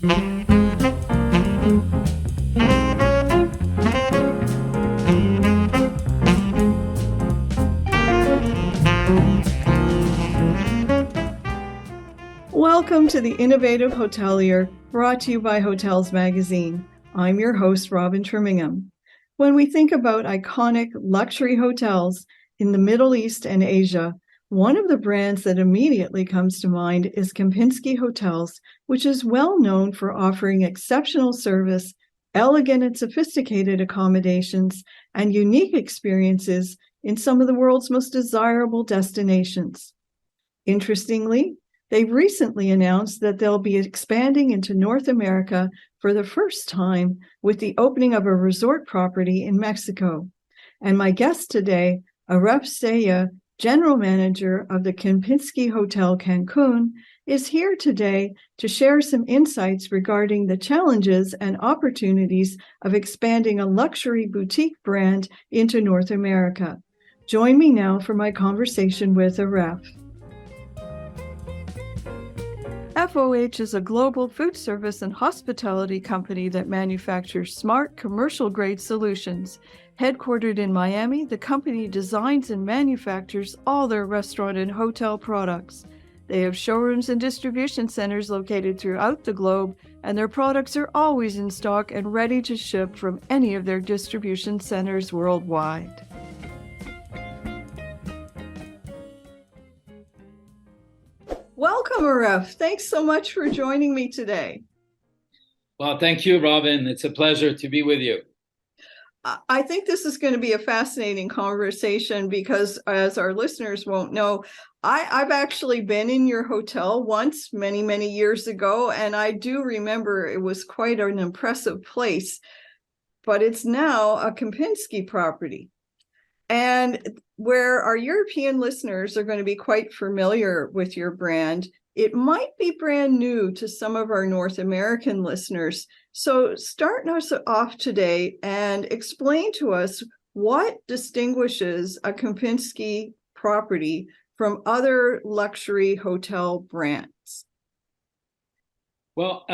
Welcome to The Innovative Hotelier, brought to you by Hotels Magazine. I'm your host, Robin Trimingham. When we think about iconic luxury hotels in the Middle East and Asia, one of the brands that immediately comes to mind is Kempinski Hotels, which is well known for offering exceptional service, elegant and sophisticated accommodations, and unique experiences in some of the world's most desirable destinations. Interestingly, they recently announced that they'll be expanding into North America for the first time with the opening of a resort property in Mexico. And my guest today, Aref Sayegh, General Manager of the Kempinski Hotel Cancun, is here today to share some insights regarding the challenges and opportunities of expanding a luxury boutique brand into North America. Join me now for my conversation with Aref. FOH is a global food service and hospitality company that manufactures smart commercial-grade solutions. Headquartered in Miami, the company designs and manufactures all their restaurant and hotel products. They have showrooms and distribution centers located throughout the globe, and their products are always in stock and ready to ship from any of their distribution centers worldwide. Welcome, Aref. Thanks so much for joining me today. Well, thank you, Robin. It's a pleasure to be with you. I think this is going to be a fascinating conversation because, as our listeners won't know, I've actually been in your hotel once many, many years ago, and I do remember it was quite an impressive place, but it's now a Kempinski property. And where our European listeners are going to be quite familiar with your brand, it might be brand new to some of our North American listeners. So start us off today and explain to us what distinguishes a Kempinski property from other luxury hotel brands. Well,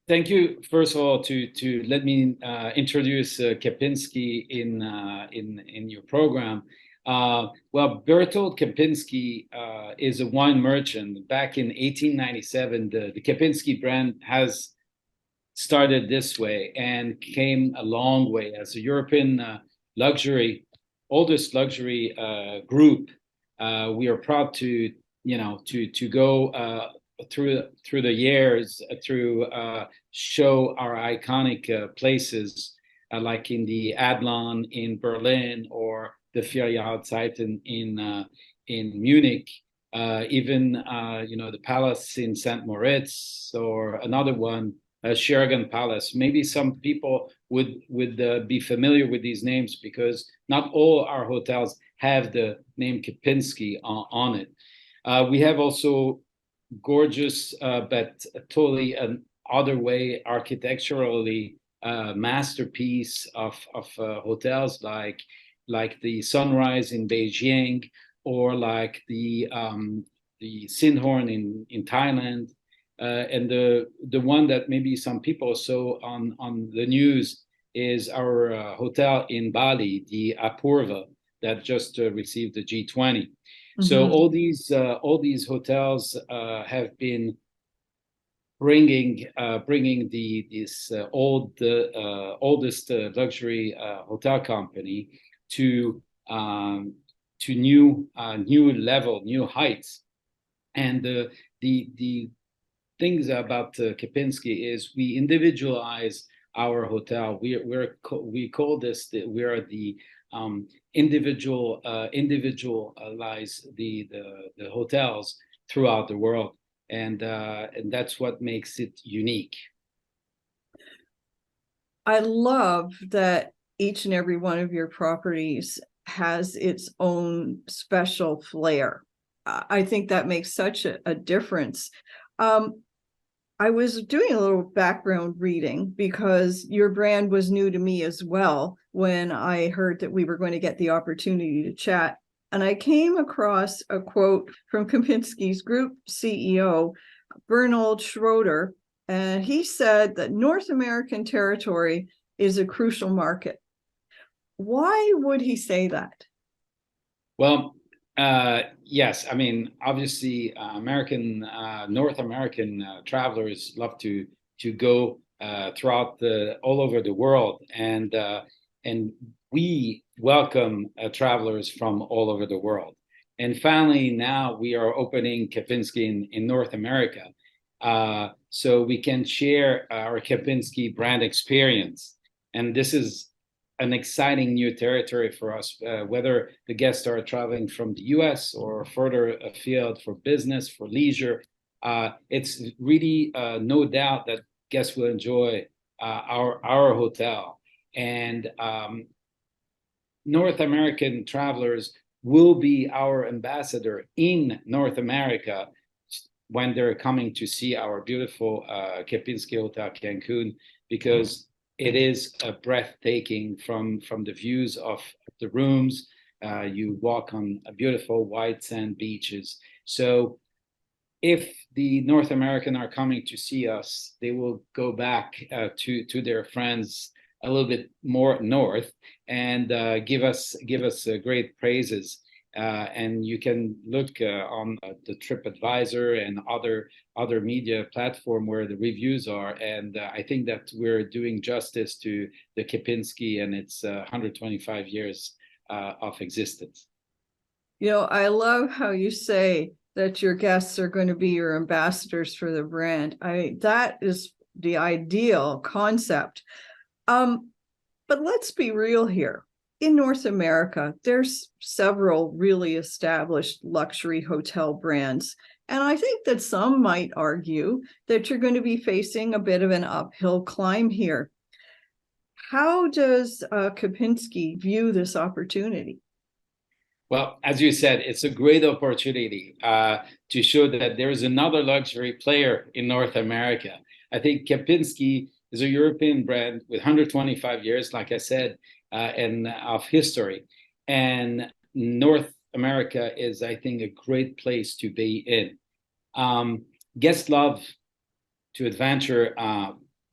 thank you, first of all, to let me introduce Kempinski in your program. Well, Bertold Kempinski is a wine merchant. Back in 1897, the Kempinski brand has started this way and came a long way as a European oldest luxury group. We are proud to go through the years to show our iconic places like in the Adlon in Berlin or the Ferialzeit in Munich, even the Palace in St. Moritz, or another one, Sheraton Palace. Maybe some people would be familiar with these names because not all our hotels have the name Kempinski on it. We have also gorgeous, but totally another way architecturally masterpiece of hotels like the Sunrise in Beijing, or like the Sindhorn in Thailand, and the one that maybe some people saw on the news is our hotel in Bali, the Apurva, that just received the G20. Mm-hmm. So all these hotels have been bringing this oldest luxury hotel company to new level, new heights. And the things about Kempinski is we individualize our hotel. We call this we are the individualize the hotels throughout the world, and that's what makes it unique. I love that each and every one of your properties has its own special flair. I think that makes such a difference. I was doing a little background reading because your brand was new to me as well when I heard that we were going to get the opportunity to chat. And I came across a quote from Kempinski's group CEO, Bernold Schroeder, and he said that North American territory is a crucial market. Why would he say that? Well, yes. I mean, obviously, North American travelers love to go throughout all over the world, and we welcome travelers from all over the world. And finally, now we are opening Kempinski in North America, so we can share our Kempinski brand experience. And this is an exciting new territory for us, whether the guests are traveling from the US or further afield for business, for leisure. It's really no doubt that guests will enjoy our hotel. And North American travelers will be our ambassador in North America when they're coming to see our beautiful Kempinski Hotel Cancun, because it is breathtaking from the views of the rooms. You walk on a beautiful white sand beaches. So if the North American are coming to see us, they will go back to their friends a little bit more north and give us great praises. And you can look on the TripAdvisor and other media platform where the reviews are. And I think that we're doing justice to the Kempinski and its 125 years of existence. You know, I love how you say that your guests are going to be your ambassadors for the brand. That is the ideal concept. But let's be real here. In North America, there's several really established luxury hotel brands. And I think that some might argue that you're going to be facing a bit of an uphill climb here. How does Kempinski view this opportunity? Well, as you said, it's a great opportunity to show that there's another luxury player in North America. I think Kempinski is a European brand with 125 years, like I said, and of history. And North America is, I think, a great place to be in. Guests love to adventure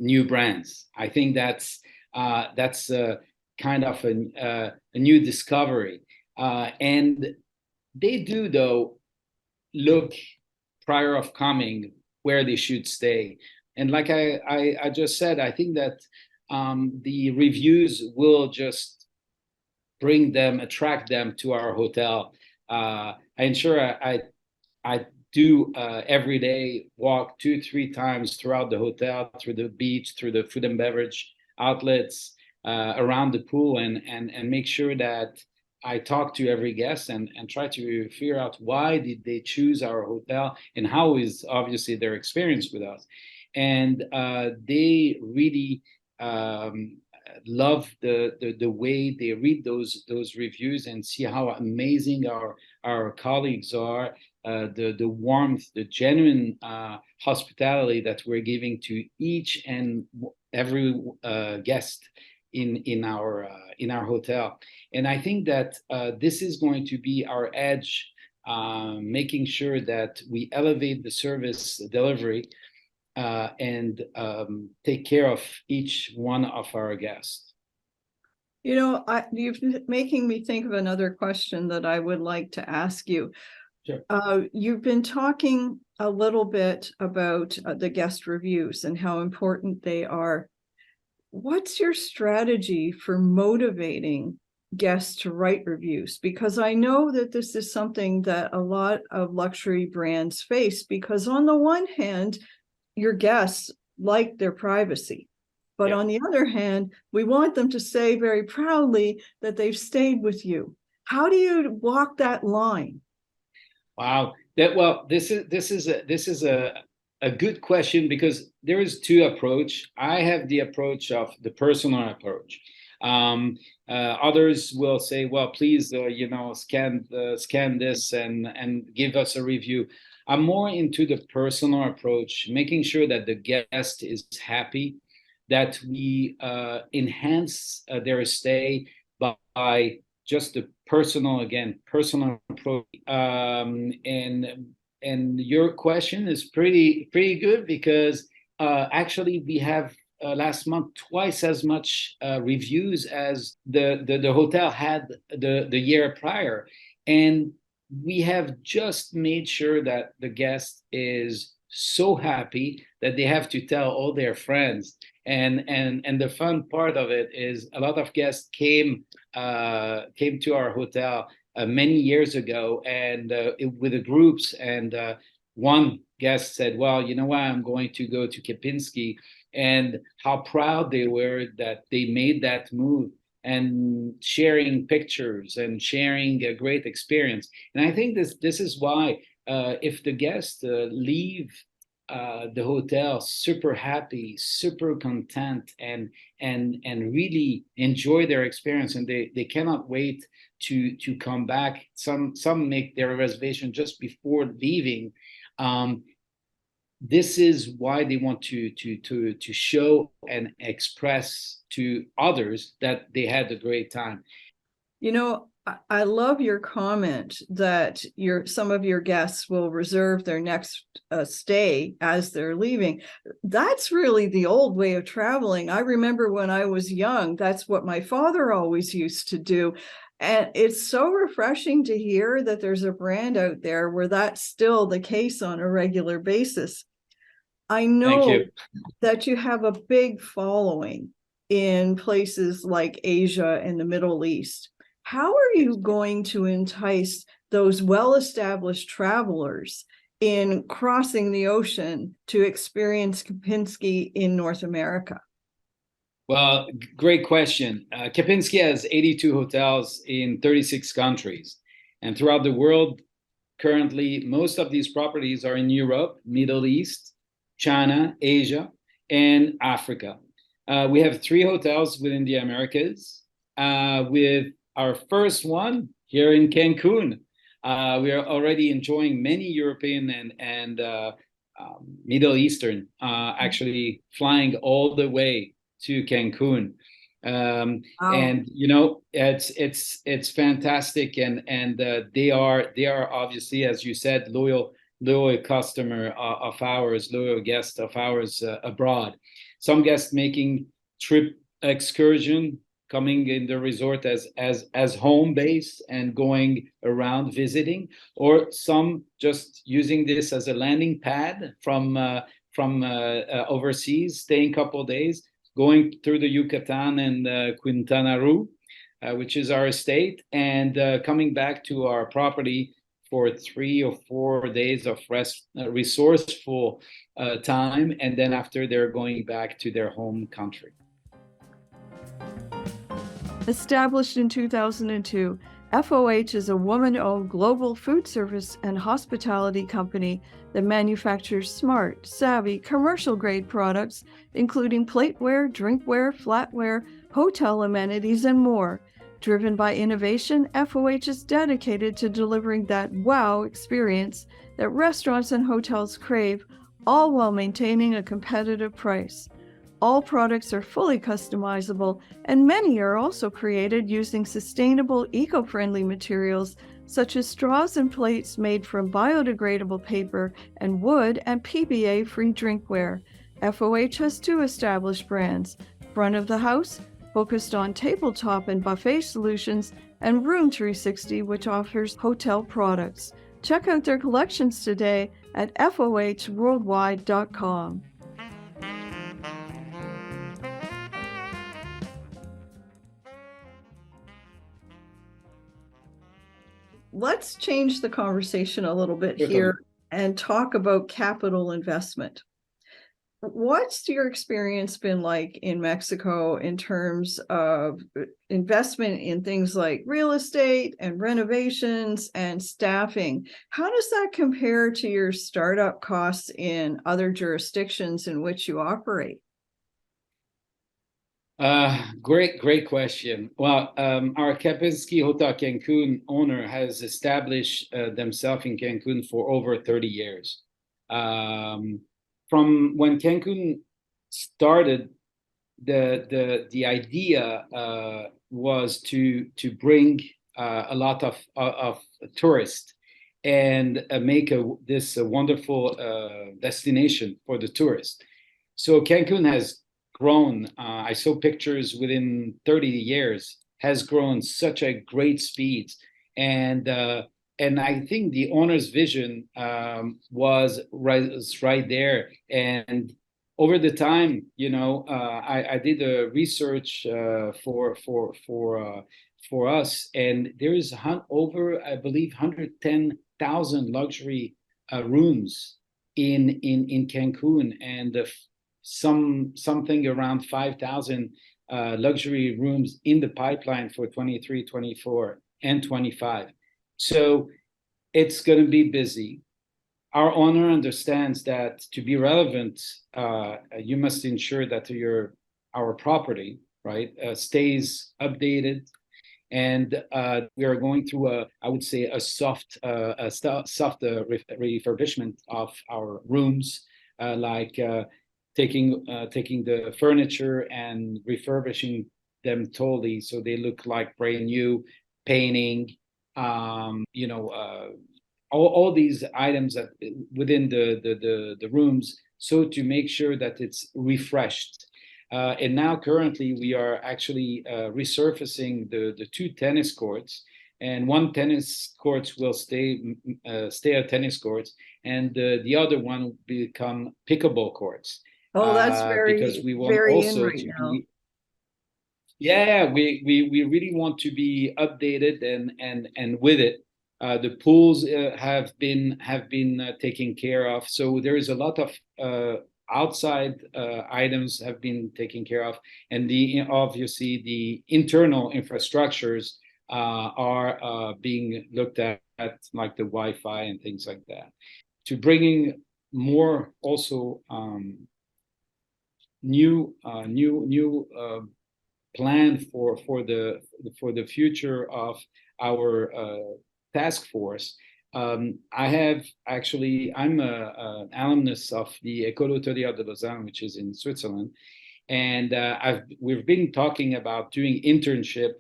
new brands. I think that's kind of a new discovery. And they do, though, look prior of coming where they should stay. And like I just said, I think that the reviews will just attract them to our hotel. I ensure I do every day walk 2-3 times throughout the hotel, through the beach, through the food and beverage outlets, around the pool, and make sure that I talk to every guest and try to figure out why did they choose our hotel and how is obviously their experience with us. And they really love the way they read those reviews and see how amazing our colleagues are, the warmth, the genuine hospitality that we're giving to each and every guest in our hotel. And I think that this is going to be our edge, making sure that we elevate the service delivery and take care of each one of our guests. You know, you're making me think of another question that I would like to ask you. Sure. You've been talking a little bit about the guest reviews and how important they are. What's your strategy for motivating guests to write reviews? Because I know that this is something that a lot of luxury brands face, because on the one hand, your guests like their privacy. But on the other hand, we want them to say very proudly that they've stayed with you. How do you walk that line? Wow. This is a good question, because there is two approach. I have the approach of the personal approach. Others will say, well, please, scan this and give us a review. I'm more into the personal approach, making sure that the guest is happy, that we enhance their stay by just the personal approach. And and your question is pretty good because actually we have last month twice as much reviews as the hotel had the year prior, and we have just made sure that the guest is so happy that they have to tell all their friends. And the fun part of it is a lot of guests came to our hotel many years ago, and with the groups. And one guest said, "Well, you know what? I'm going to go to Kempinski," and how proud they were that they made that move and sharing pictures and sharing a great experience. And I think this is why if the guests leave the hotel super happy, super content, and really enjoy their experience, and they cannot wait to come back. Some make their reservation just before leaving. This is why they want to show and express to others that they had a great time. You know, I love your comment that some of your guests will reserve their next stay as they're leaving. That's really the old way of traveling. I remember when I was young, that's what my father always used to do. And it's so refreshing to hear that there's a brand out there where that's still the case on a regular basis. I know that you have a big following in places like Asia and the Middle East. How are you going to entice those well-established travelers in crossing the ocean to experience Kempinski in North America? Well, great question. Kempinski has 82 hotels in 36 countries. And throughout the world, currently, most of these properties are in Europe, Middle East, China, Asia, and Africa. We have 3 hotels within the Americas, with our first one here in Cancun. We are already enjoying many European and Middle Eastern actually flying all the way to Cancun. Wow. And you know, it's fantastic, and they are obviously, as you said, loyal customer of ours, loyal guest of ours abroad. Some guests making trip excursion, coming in the resort as home base and going around visiting, or some just using this as a landing pad from overseas, staying a couple of days, going through the Yucatan and Quintana Roo, which is our estate, and coming back to our property for 3 or 4 days of resourceful time, and then after they're going back to their home country. Established in 2002, FOH is a woman-owned global food service and hospitality company that manufactures smart, savvy, commercial-grade products, including plateware, drinkware, flatware, hotel amenities, and more. Driven by innovation, FOH is dedicated to delivering that wow experience that restaurants and hotels crave, all while maintaining a competitive price. All products are fully customizable, and many are also created using sustainable, eco-friendly materials such as straws and plates made from biodegradable paper and wood, and PBA-free drinkware. FOH has 2 established brands: Front of the House, focused on tabletop and buffet solutions, and Room 360, which offers hotel products. Check out their collections today at fohworldwide.com. Let's change the conversation a little bit here and talk about capital investment. What's your experience been like in Mexico in terms of investment in things like real estate and renovations and staffing? How does that compare to your startup costs in other jurisdictions in which you operate? Great question. Well, our Kempinski Hotel Cancun owner has established themselves in Cancun for over 30 years. From when Cancun started, the idea was to bring a lot of tourists, and make this a wonderful destination for the tourists. So Cancun has grown. I saw pictures within 30 years, has grown such a great speed. And I think the owner's vision was right there. And over the time, I did a research for us, and there is over, I believe, 110,000 luxury rooms in Cancun, and something around 5,000 luxury rooms in the pipeline for 23, 24, and 25. So it's going to be busy. Our owner understands that to be relevant, you must ensure that our property, right, stays updated. And we are going through I would say, a soft refurbishment of our rooms, like taking the furniture and refurbishing them totally so they look like brand new, painting, all these items that within the rooms, so to make sure that it's refreshed. And now currently we are actually resurfacing the two tennis courts, and one tennis courts will stay at tennis courts, and the other one will become pickleball courts. Oh, that's because we want very in also right to now. be, yeah, we really want to be updated and with it. The pools have been taken care of, so there is a lot of outside items have been taken care of, and obviously the internal infrastructures are being looked at, like the Wi-Fi and things like that, to bringing more also new plan for the future of our task force. I'm an alumnus of the École Hôtelière de Lausanne, which is in Switzerland, and we've been talking about doing internship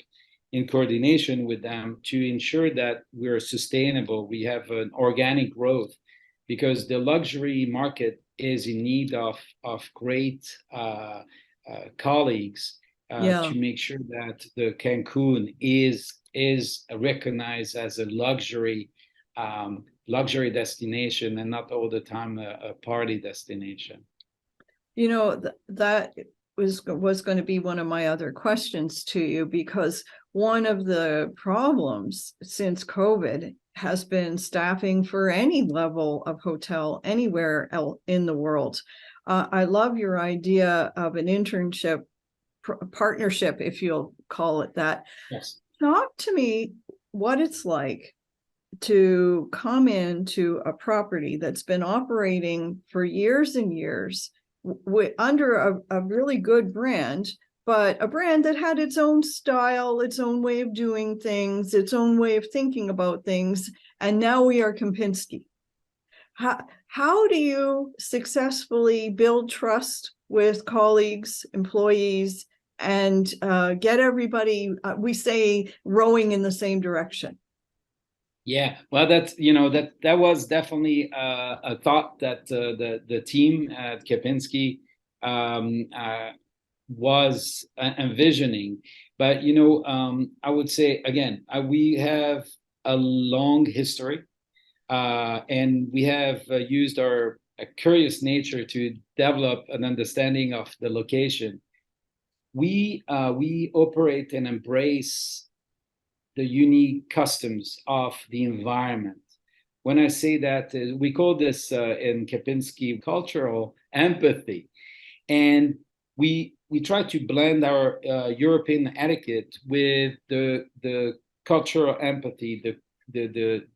in coordination with them to ensure that we're sustainable. We have an organic growth, because the luxury market is in need of great colleagues to make sure that the Cancun is recognized as a luxury destination, and not all the time a party destination. That was going to be one of my other questions to you, because one of the problems since COVID has been staffing for any level of hotel anywhere in the world. I love your idea of an internship partnership, if you'll call it that. Yes. Talk to me what it's like to come into a property that's been operating for years and years under a really good brand, but a brand that had its own style, its own way of doing things, its own way of thinking about things. And now we are Kempinski. How do you successfully build trust with colleagues, employees, and get everybody, we say, rowing in the same direction? Yeah, well, that was definitely a thought that the team at Kempinski was envisioning. But I would say again, we have a long history, and we have used our curious nature to develop an understanding of the location. We operate and embrace the unique customs of the environment. When I say that, we call this in Kempinski cultural empathy, and we try to blend our European etiquette with the cultural empathy, the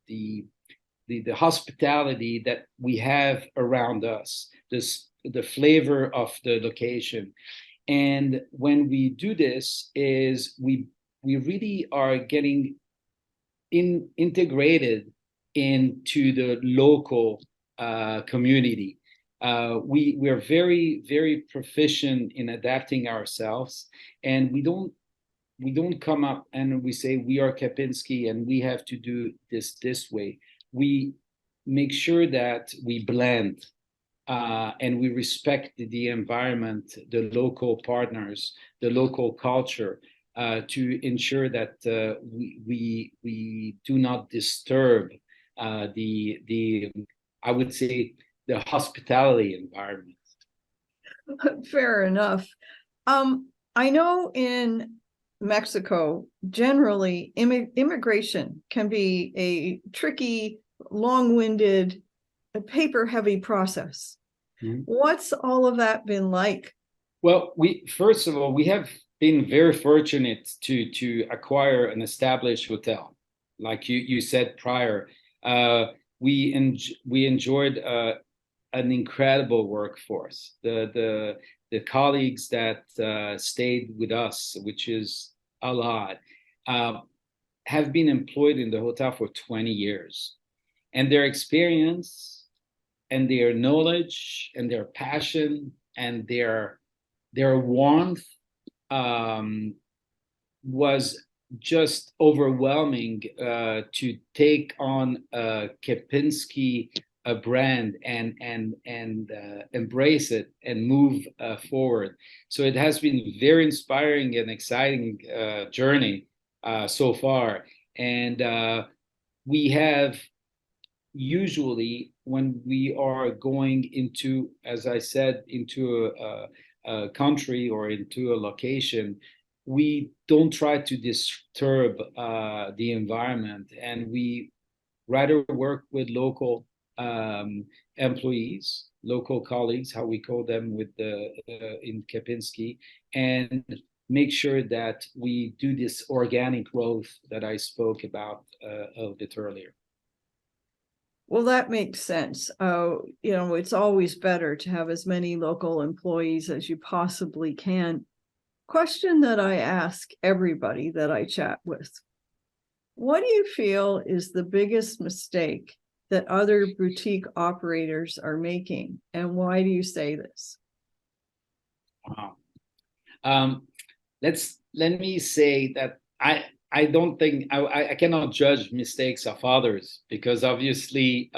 hospitality that we have around us, the flavor of the location. And when we do this, is we really are getting integrated into the local community. We're very, very proficient in adapting ourselves, and we don't come up and we say we are Kempinski and we have to do this way. we make sure that we blend and we respect the environment, the local partners, the local culture, to ensure that we do not disturb the I would say the hospitality environment. Fair enough. I know in Mexico, generally, immigration can be a tricky, long-winded, paper-heavy process. Mm-hmm. What's all of that been like? Well, first of all, we have been very fortunate to acquire an established hotel. Like you said prior, we enjoyed an incredible workforce. The colleagues that stayed with us, which is a lot, have been employed in the hotel for 20 years. And their experience and their knowledge and their passion and their warmth was just overwhelming to take on Kempinski a brand and embrace it and move forward. So it has been very inspiring and exciting journey so far. And we have usually, when we are going into, as I said, into a country or into a location, we don't try to disturb the environment, and we rather work with local employees, local colleagues, how we call them with in Kempinski, and make sure that we do this organic growth that I spoke about a little bit earlier. Well, that makes sense. It's always better to have as many local employees as you possibly can. Question that I ask everybody that I chat with: what do you feel is the biggest mistake that other boutique operators are making, and why do you say this? Wow. Let me say that I don't think I cannot judge mistakes of others, because obviously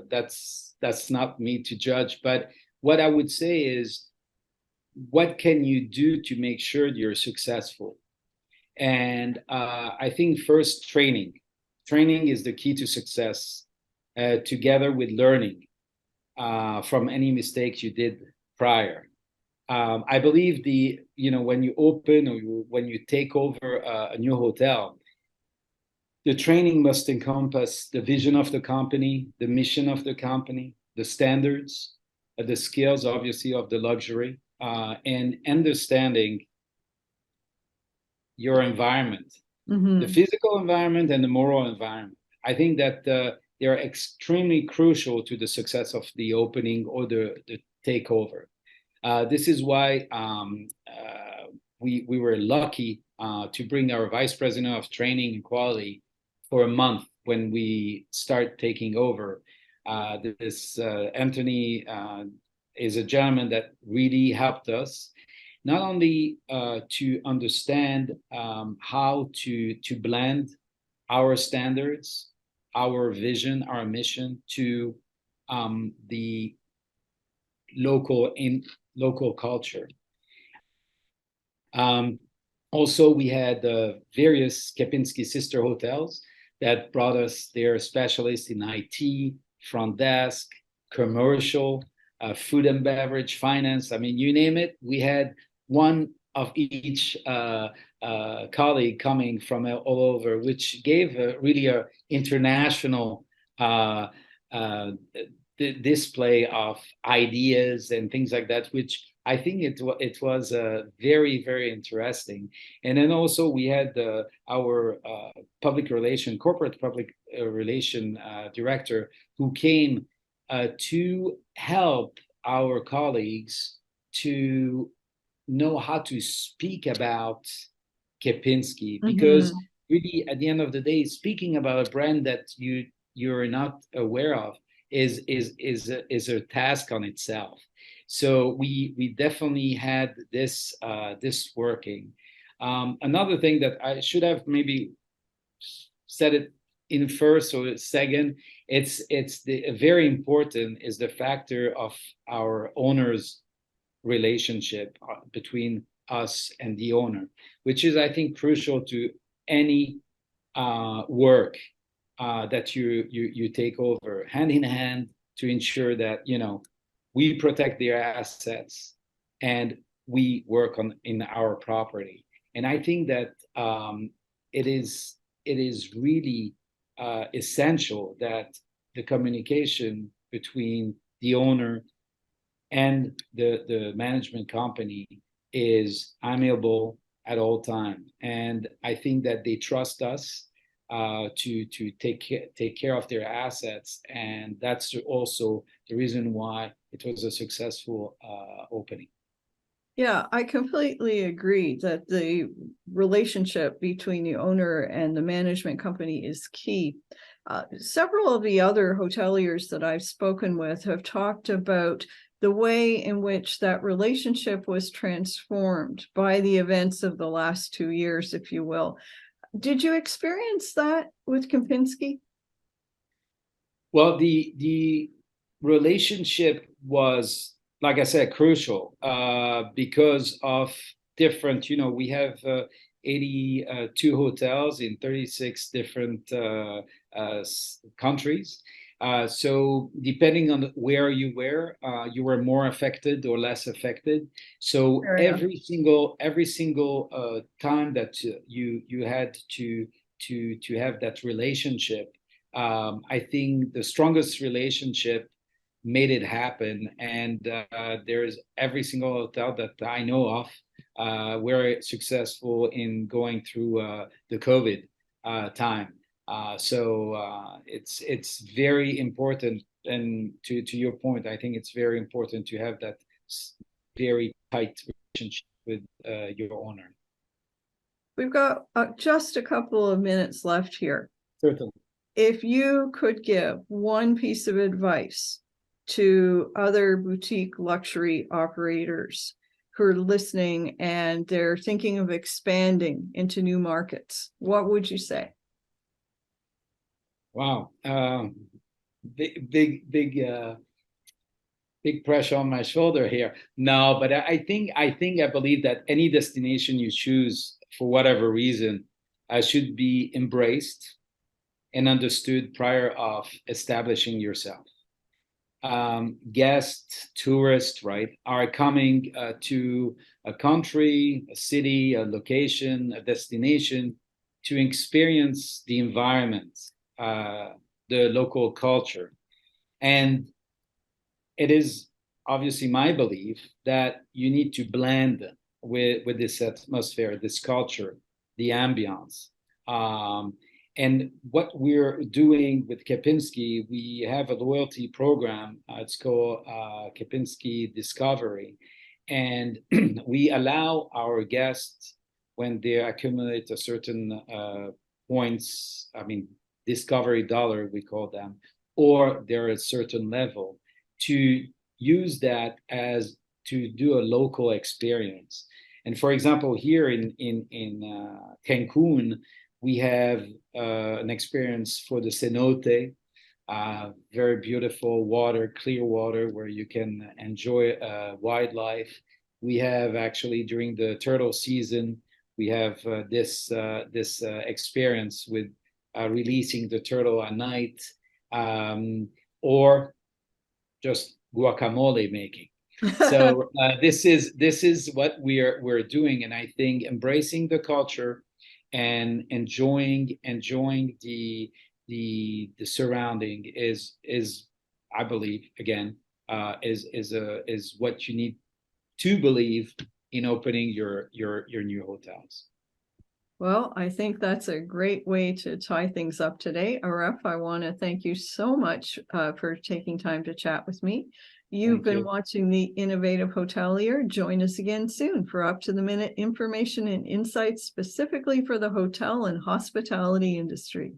that's not me to judge. But what I would say is, what can you do to make sure you're successful? And I think first, training is the key to success, together with learning from any mistakes you did prior. I believe when you open or when you take over a new hotel, the training must encompass the vision of the company, the mission of the company, the standards, the skills, obviously, of the luxury, and understanding your environment, the physical environment and the moral environment. I think that they are extremely crucial to the success of the opening or the takeover. This is why we were lucky to bring our vice president of training and quality for a month when we start taking over. This Anthony is a gentleman that really helped us, not only to understand how to blend our standards, our vision, our mission to the local culture. Also, we had various Kempinski sister hotels that brought us their specialists in IT, front desk, commercial, food and beverage, finance. I mean, you name it. We had one of each colleague coming from all over, which gave really an international display of ideas and things like that, which I think it was very, very interesting. And then also we had our corporate public relation director, who came to help our colleagues to know how to speak about Kempinski, because really, at the end of the day, speaking about a brand that you're not aware of is a task on itself. So we definitely had this working. Another thing that I should have maybe said it infer. So second, it's the very important is the factor of our owners relationship between us and the owner, which is, I think, crucial to any work that you take over, hand in hand, to ensure that we protect their assets and we work in our property. And I think that it is really essential that the communication between the owner and the management company is amiable at all time. And I think that they trust us to take care of their assets, and that's also the reason why it was a successful opening. Yeah, I completely agree that the relationship between the owner and the management company is key. Several of the other hoteliers that I've spoken with have talked about the way in which that relationship was transformed by the events of the last 2 years, if you will. Did you experience that with Kempinski? Well, the relationship was, like I said, crucial because of different, we have 82 hotels in 36 different countries. So depending on where you were more affected or less affected. So every single time that you had to have that relationship, I think the strongest relationship made it happen. And there's every single hotel that I know of were successful in going through the COVID time. So it's very important. And to your point, I think it's very important to have that very tight relationship with your owner. We've got just a couple of minutes left here. Certainly. If you could give one piece of advice to other boutique luxury operators who are listening and they're thinking of expanding into new markets, what would you say? Wow. Big pressure on my shoulder here. No, but I believe that any destination you choose for whatever reason should be embraced and understood prior of establishing yourself. Guests, tourists, right, are coming to a country, a city, a location, a destination to experience the environment, the local culture. And it is obviously my belief that you need to blend with this atmosphere, this culture, the ambiance. And what we're doing with Kempinski, we have a loyalty program. It's called Kempinski Discovery. And we allow our guests, when they accumulate a certain points, Discovery dollar, we call them, or they're at a certain level, to use that as to do a local experience. And for example, here in Cancun, we have an experience for the cenote, very beautiful water, clear water, where you can enjoy wildlife. We have actually, during the turtle season, we have this experience with releasing the turtle at night, or just guacamole making. So this is what we're doing, and I think embracing the culture and enjoying the surrounding is I believe, again, is what you need to believe in opening your new hotels. Well, I think that's a great way to tie things up today. Aref, I want to thank you so much for taking time to chat with me. You've been watching The Innovative Hotelier. Join us again soon for up-to-the-minute information and insights specifically for the hotel and hospitality industry.